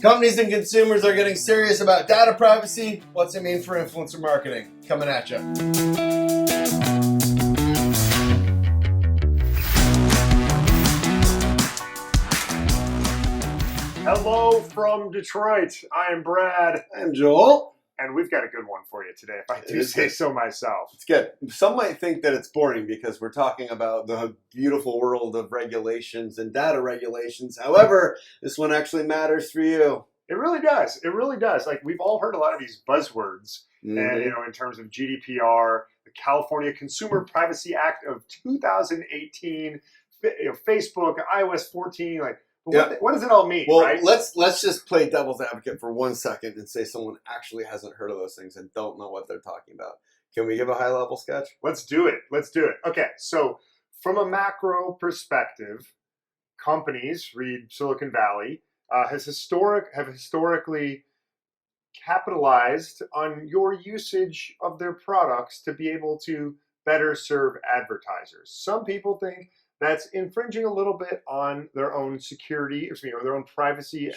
Companies and consumers are getting serious about data privacy. What's it mean for influencer marketing? Coming at you. Hello from Detroit. I am Brad. I'm Joel. And we've got a good one for you today, if I do say so myself. It's good. Some might think that it's boring because we're talking about the beautiful world of regulations and data regulations. However, this one actually matters for you. It really does. It really does. Like, we've all heard a lot of these buzzwords, and in terms of GDPR, the California Consumer Privacy Act of 2018, Facebook, iOS 14, what does it all mean, well, right? Let's just play devil's advocate for 1 second and say someone actually hasn't heard of those things and don't know what they're talking about. Can we give a high-level sketch? Let's do it. Okay, so from a macro perspective, companies, read Silicon Valley, have historically capitalized on your usage of their products to be able to better serve advertisers. Some people think that's infringing a little bit on their own security, or their own privacy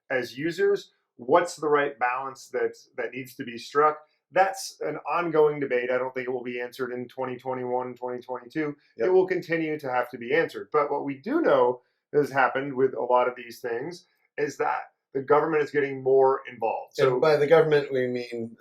as users. What's the right balance that needs to be struck? That's an ongoing debate. I don't think it will be answered in 2021, 2022. Yep. It will continue to have to be answered. But what we do know has happened with a lot of these things is that the government is getting more involved. So, and by the government, we mean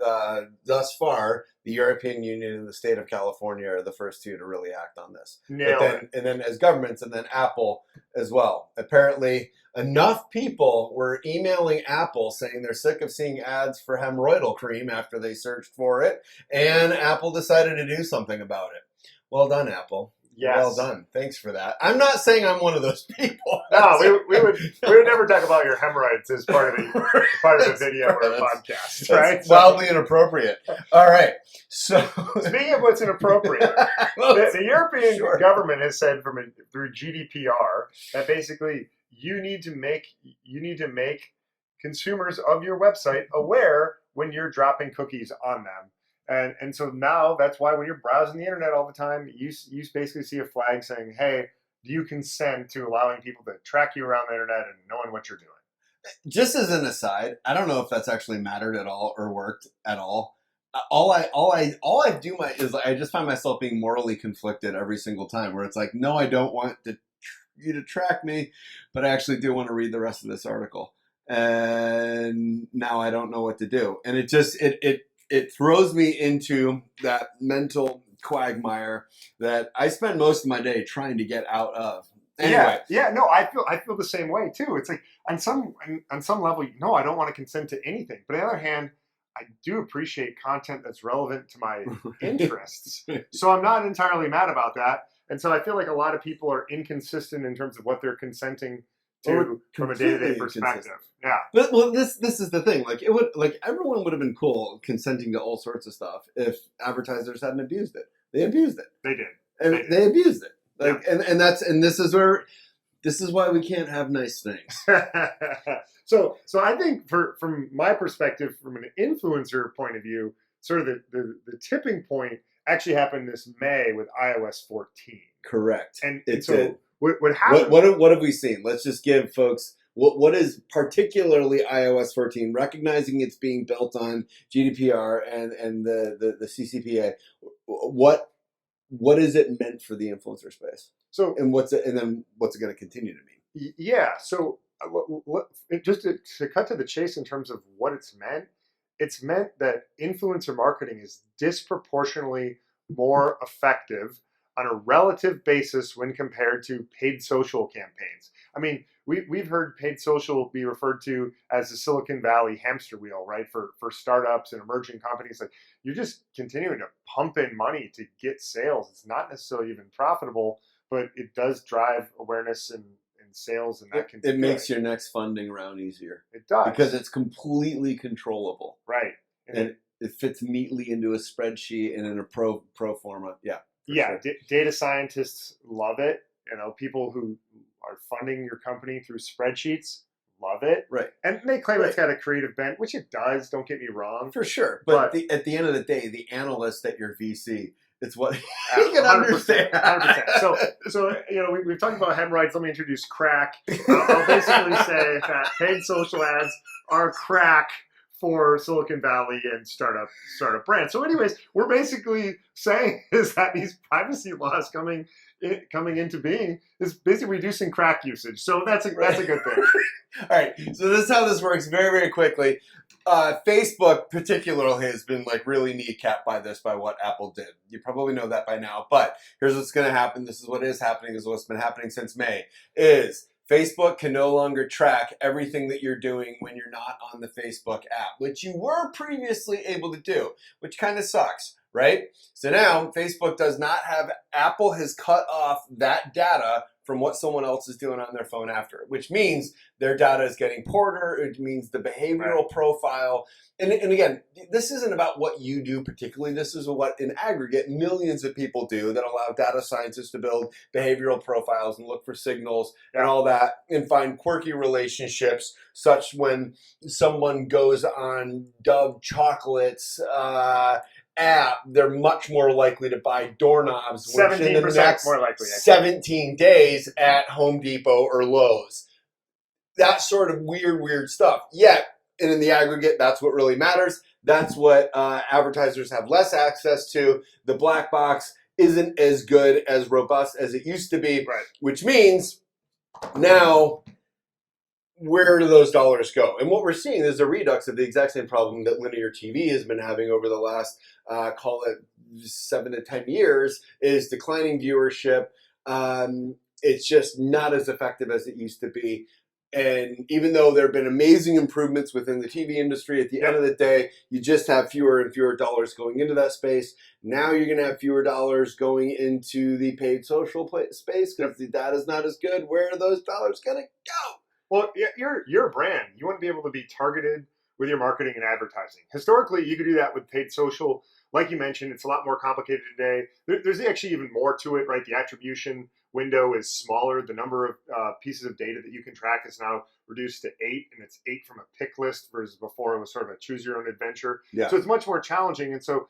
thus far, the European Union and the state of California are the first two to really act on this. And then as governments, and then Apple as well. Apparently, enough people were emailing Apple saying they're sick of seeing ads for hemorrhoidal cream after they searched for it, and Apple decided to do something about it. Well done, Apple. Yes. Well done. Thanks for that. I'm not saying I'm one of those people. No, we would never talk about your hemorrhoids as part of the video or a podcast, right? Wildly inappropriate. All right. So speaking of what's inappropriate, the European government has said through GDPR that basically you need to make consumers of your website aware when you're dropping cookies on them. And so now that's why when you're browsing the internet all the time, you basically see a flag saying, hey, do you consent to allowing people to track you around the internet and knowing what you're doing? Just as an aside, I don't know if that's actually mattered at all or worked at all. All I do is I just find myself being morally conflicted every single time where it's like, no, I don't want you to track me, but I actually do want to read the rest of this article. And now I don't know what to do. And it throws me into that mental quagmire that I spend most of my day trying to get out of. Anyway. Yeah. No, I feel the same way too. It's like on some level, no, I don't want to consent to anything. But on the other hand, I do appreciate content that's relevant to my interests. So I'm not entirely mad about that. And so I feel like a lot of people are inconsistent in terms of what they're consenting to from a day-to-day perspective. Yeah. But this is the thing. Everyone would have been cool consenting to all sorts of stuff if advertisers hadn't abused it. They abused it. They did. They abused it. This is why we can't have nice things. So I think from my perspective, from an influencer point of view, sort of the tipping point actually happened this May with iOS 14. Correct. And so what happened? What have we seen? Let's just give folks what is particularly iOS 14, recognizing it's being built on GDPR and the CCPA. What is it meant for the influencer space? So and then what's it going to continue to mean? Yeah. So just to cut to the chase in terms of what it's meant that influencer marketing is disproportionately more effective on a relative basis when compared to paid social campaigns. I mean, we've heard paid social be referred to as the Silicon Valley hamster wheel, right? For startups and emerging companies. Like, you're just continuing to pump in money to get sales. It's not necessarily even profitable, but it does drive awareness and sales, and that can it makes your next funding round easier. It does. Because it's completely controllable. Right. And it fits neatly into a spreadsheet and in a pro forma. Yeah. Yeah, sure. Data scientists love it. People who are funding your company through spreadsheets love it. Right. And they claim it's got a creative bent, which it does, don't get me wrong. For sure. But at the end of the day, the analyst at your VC It's what he can 100%, understand. 100%. So we've talked about hemorrhoids. Let me introduce crack. I'll basically say that paid social ads are crack for Silicon Valley and startup brands. So, anyways, we're basically saying is that these privacy laws coming into being is basically reducing crack usage. So that's a good thing. All right. So this is how this works very, very quickly. Facebook particularly has been like really kneecapped by what Apple did. You probably know that by now, but here's what's going to happen. This is what is happening, is what's been happening since May, is Facebook can no longer track everything that you're doing when you're not on the Facebook app, which you were previously able to do, which kind of sucks, right? So now Facebook does not have, Apple has cut off that data from what someone else is doing on their phone after, which means their data is getting poorer. It means the behavioral profile. And again, this isn't about what you do particularly. This is what, in aggregate, millions of people do that allow data scientists to build behavioral profiles and look for signals and all that and find quirky relationships, such when someone goes on Dove Chocolate's app, they're much more likely to buy doorknobs 17% more likely. 17 days at Home Depot or Lowe's. That sort of weird stuff. Yet, and in the aggregate, that's what really matters. That's what advertisers have less access to. The black box isn't as good, as robust as it used to be, which means now, where do those dollars go? And what we're seeing is a redux of the exact same problem that linear TV has been having over the last, call it 7 to 10 years, is declining viewership. It's just not as effective as it used to be. And even though there have been amazing improvements within the TV industry, at the end of the day, you just have fewer and fewer dollars going into that space. Now you're going to have fewer dollars going into the paid social space because the data's not as good. Where are those dollars going to go? Well, you're a brand. You want to be able to be targeted with your marketing and advertising. Historically, you could do that with paid social. Like you mentioned, it's a lot more complicated today. There's actually even more to it, right? The attribution window is smaller. The number of pieces of data that you can track is now reduced to 8, and it's 8 from a pick list versus before it was sort of a choose your own adventure. So it's much more challenging. And so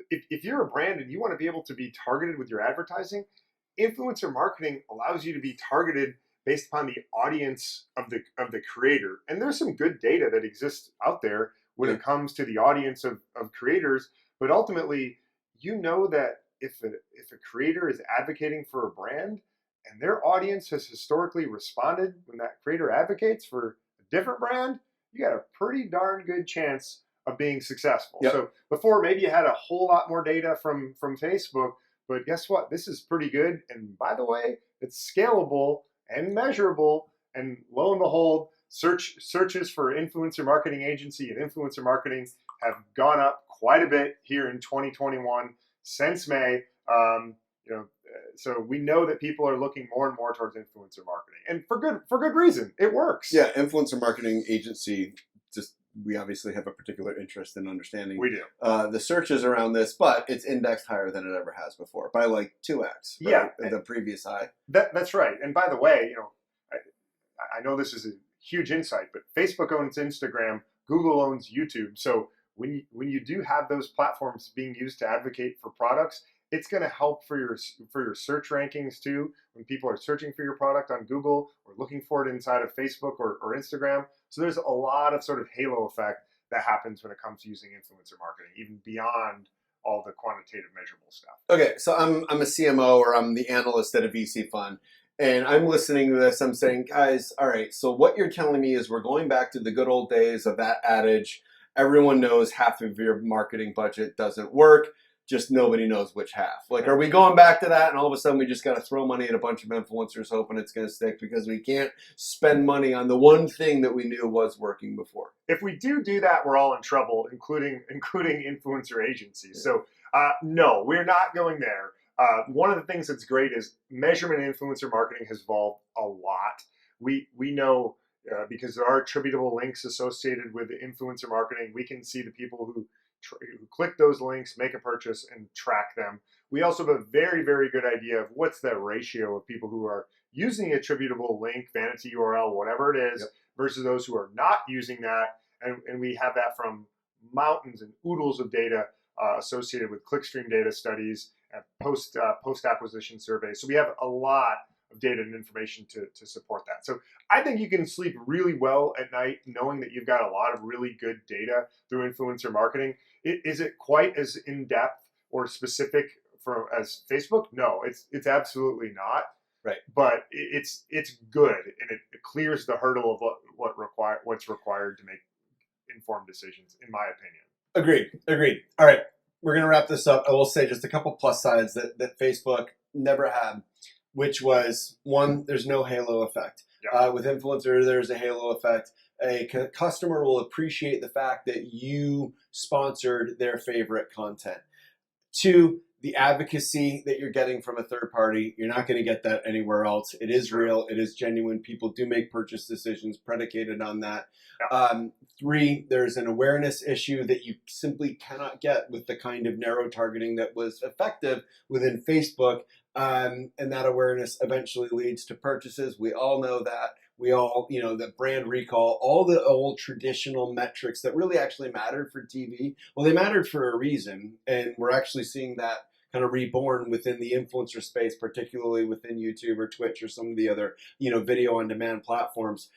if you're a brand and you want to be able to be targeted with your advertising, influencer marketing allows you to be targeted based upon the audience of the creator. And there's some good data that exists out there when it comes to the audience of creators. But ultimately, you know that if a creator is advocating for a brand and their audience has historically responded when that creator advocates for a different brand, you got a pretty darn good chance of being successful. So before, maybe you had a whole lot more data from Facebook, but guess what? This is pretty good. And by the way, it's scalable and measurable, and lo and behold, searches for influencer marketing agency and influencer marketing have gone up quite a bit here in 2021 since May. So we know that people are looking more and more towards influencer marketing, and for good reason. It works. Yeah, influencer marketing agency. Just we obviously have a particular interest in understanding. We do the searches around this, but it's indexed higher than it ever has before by like 2x. Right? The previous high. That's right. And by the way, I know this is a huge insight, but Facebook owns Instagram, Google owns YouTube. So when you do have those platforms being used to advocate for products, it's going to help for your search rankings too. When people are searching for your product on Google or looking for it inside of Facebook or Instagram. So there's a lot of sort of halo effect that happens when it comes to using influencer marketing, even beyond all the quantitative measurable stuff. Okay, so I'm a CMO, or I'm the analyst at a VC fund, and I'm listening to this. I'm saying, guys, all right, so what you're telling me is we're going back to the good old days of that adage. Everyone knows half of your marketing budget doesn't work. Just nobody knows which half. Like, are we going back to that, and all of a sudden we just got to throw money at a bunch of influencers hoping it's going to stick because we can't spend money on the one thing that we knew was working before? If we do that, we're all in trouble, including influencer agencies. So no, we're not going there. One of the things that's great is measurement influencer marketing has evolved a lot. We know because there are attributable links associated with influencer marketing. We can see the people who click those links, make a purchase, and track them. We also have a very, very good idea of what's the ratio of people who are using the attributable link, vanity URL, whatever it is, versus those who are not using that. And we have that from mountains and oodles of data associated with clickstream data studies post acquisition surveys. So we have a lot of data and information to support that. So I think you can sleep really well at night knowing that you've got a lot of really good data through influencer marketing. Is it quite as in depth or specific as Facebook? No, it's absolutely not. Right. But it's good, and it clears the hurdle of what's required to make informed decisions, in my opinion. Agreed. All right, we're gonna wrap this up. I will say just a couple plus sides that Facebook never had, which was one, there's no halo effect. Yeah. With influencer, there's a halo effect. A customer will appreciate the fact that you sponsored their favorite content. Two, the advocacy that you're getting from a third party, you're not going to get that anywhere else. It is real. It is genuine. People do make purchase decisions predicated on that. Yeah. Three, there's an awareness issue that you simply cannot get with the kind of narrow targeting that was effective within Facebook. And that awareness eventually leads to purchases. We all know that. We all, the brand recall, all the old traditional metrics that really actually mattered for TV. Well, they mattered for a reason. And we're actually seeing that kind of reborn within the influencer space, particularly within YouTube or Twitch or some of the other, video on demand platforms.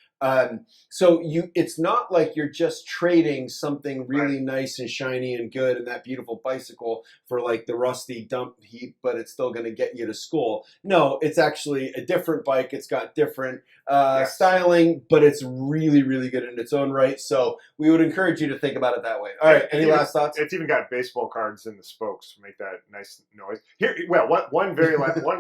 So it's not like you're just trading something really nice and shiny and good and that beautiful bicycle for like the rusty dump heap, but it's still going to get you to school. No, it's actually a different bike. It's got different styling, but it's really, really good in its own right. So we would encourage you to think about it that way. All right. Any last thoughts? It's even got baseball cards in the spokes to make that nice noise. Here, well, one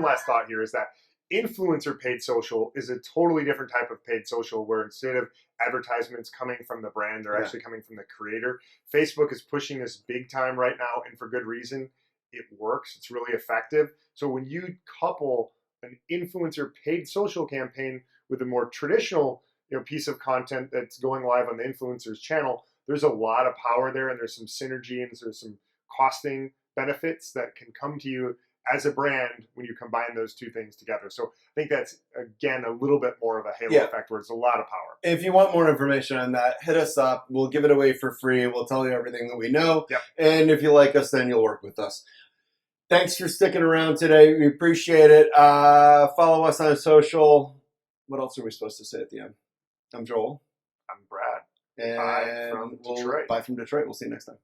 last thought here is that influencer paid social is a totally different type of paid social where instead of advertisements coming from the brand, they're actually coming from the creator. Facebook is pushing this big time right now, and for good reason. It works. It's really effective. So when you couple an influencer paid social campaign with a more traditional piece of content that's going live on the influencer's channel, there's a lot of power there, and there's some synergy and there's some costing benefits that can come to you as a brand when you combine those two things together. So I think that's, again, a little bit more of a halo effect where it's a lot of power. If you want more information on that, hit us up. We'll give it away for free. We'll tell you everything that we know. Yep. And if you like us, then you'll work with us. Thanks for sticking around today. We appreciate it. Follow us on social. What else are we supposed to say at the end? I'm Joel. I'm Brad. And Bye from Detroit. Bye from Detroit. We'll see you next time.